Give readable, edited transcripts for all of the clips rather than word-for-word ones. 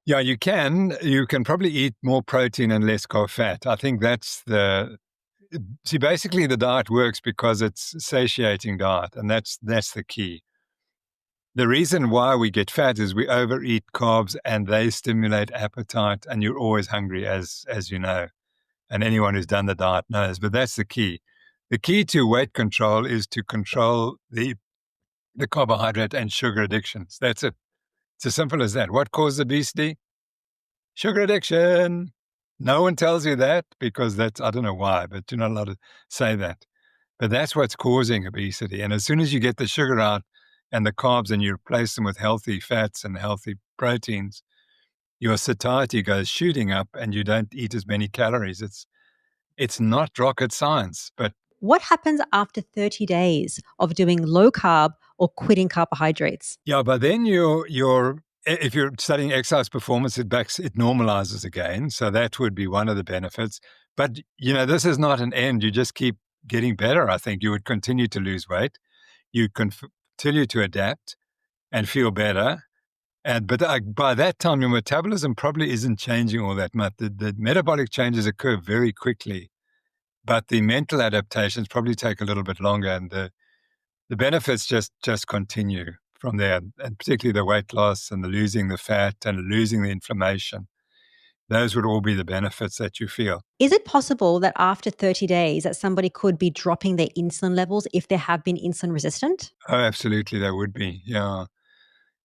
Yeah, you can. You can probably eat more protein and less carb fat. I think that's see, basically the diet works because it's a satiating diet, and that's the key. The reason why we get fat is we overeat carbs and they stimulate appetite, and you're always hungry, as you know, and anyone who's done the diet knows. But that's the key. The key to weight control is to control the carbohydrate and sugar addictions. That's it. It's as simple as that. What causes obesity? Sugar addiction. No one tells you that because I don't know why, but you're not allowed to say that. But that's what's causing obesity. And as soon as you get the sugar out and the carbs and you replace them with healthy fats and healthy proteins, your satiety goes shooting up and you don't eat as many calories. It's not rocket science, but What happens after 30 days of doing low carb or quitting carbohydrates? yeah, but then if you're studying exercise performance, it normalizes again. So that would be one of the benefits. But, this is not an end. You just keep getting better. I think you would continue to lose weight. You continue to adapt and feel better. But by that time, your metabolism probably isn't changing all that much. The metabolic changes occur very quickly, but the mental adaptations probably take a little bit longer, and the benefits just continue from there, and particularly the weight loss and the losing the fat and losing the inflammation. Those would all be the benefits that you feel. Is it possible that after 30 days that somebody could be dropping their insulin levels if they have been insulin resistant? Oh, absolutely, there would be. Yeah,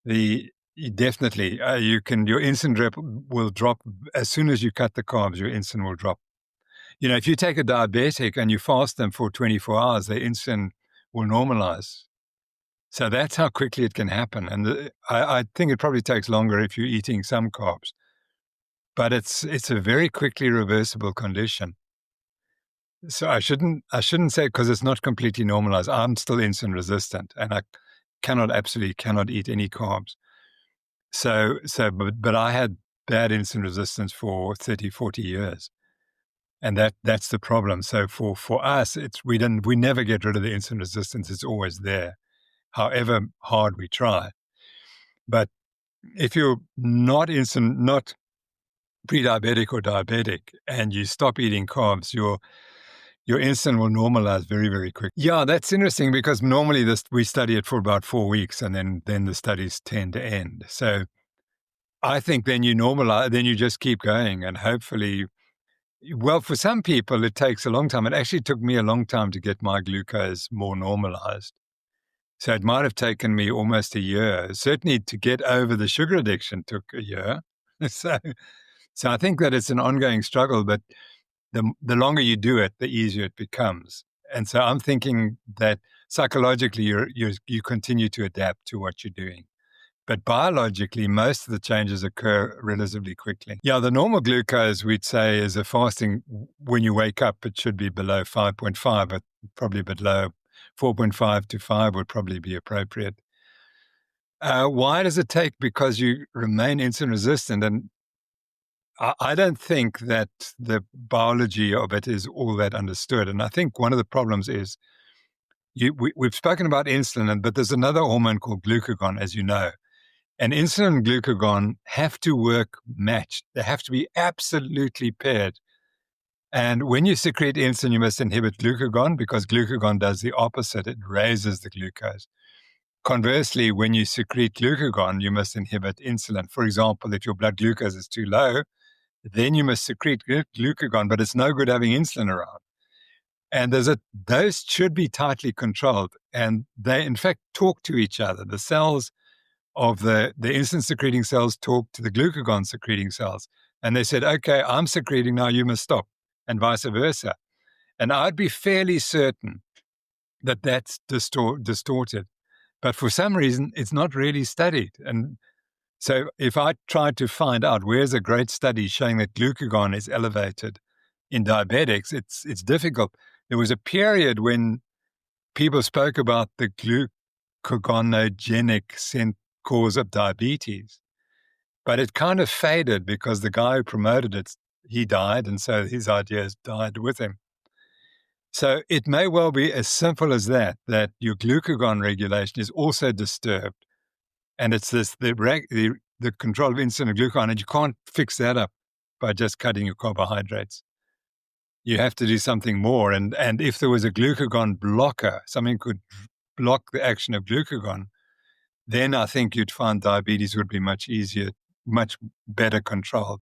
definitely. Your insulin will drop as soon as you cut the carbs. Your insulin will drop. If you take a diabetic and you fast them for 24 hours, their insulin will normalize. So that's how quickly it can happen. And I think it probably takes longer if you're eating some carbs. But it's a very quickly reversible condition. So I shouldn't say, because it's not completely normalized. I'm still insulin resistant, and I absolutely cannot eat any carbs. But I had bad insulin resistance for 30, 40 years. And that's the problem. So for us, we never get rid of the insulin resistance. It's always there, however hard we try. But if you're not pre-diabetic or diabetic, and you stop eating carbs, your insulin will normalize very, very quick. Yeah, that's interesting, because normally we study it for about 4 weeks, and then the studies tend to end. So I think then you normalize, then you just keep going, and hopefully, well, for some people it takes a long time. It actually took me a long time to get my glucose more normalized. So it might have taken me almost a year. Certainly to get over the sugar addiction took a year. So I think that it's an ongoing struggle, but the longer you do it, the easier it becomes. And so I'm thinking that psychologically you continue to adapt to what you're doing. But biologically, most of the changes occur relatively quickly. Yeah, the normal glucose, we'd say, is a fasting. When you wake up, it should be below 5.5, but probably a bit low. 4.5 to 5 would probably be appropriate. Why does it take? Because you remain insulin resistant. And I don't think that the biology of it is all that understood. And I think one of the problems is we've spoken about insulin, but there's another hormone called glucagon, as you know. And insulin and glucagon have to work matched. They have to be absolutely paired. And when you secrete insulin, you must inhibit glucagon, because glucagon does the opposite. It raises the glucose. Conversely, when you secrete glucagon, you must inhibit insulin. For example, if your blood glucose is too low, then you must secrete glucagon, but it's no good having insulin around. And those should be tightly controlled. And they, in fact, talk to each other. The cells of the insulin secreting cells talk to the glucagon secreting cells. And they said, okay, I'm secreting now, you must stop, and vice versa. And I'd be fairly certain that that's distorted. But for some reason, it's not really studied. And so if I tried to find out where's a great study showing that glucagon is elevated in diabetics, it's difficult. There was a period when people spoke about the glucagonogenic cause of diabetes, but it kind of faded because the guy who promoted it, he died, and so his ideas died with him. So it may well be as simple as that your glucagon regulation is also disturbed. And it's the the control of insulin and glucagon, and you can't fix that up by just cutting your carbohydrates. You have to do something more. And if there was a glucagon blocker, something could block the action of glucagon, then I think you'd find diabetes would be much easier, much better controlled.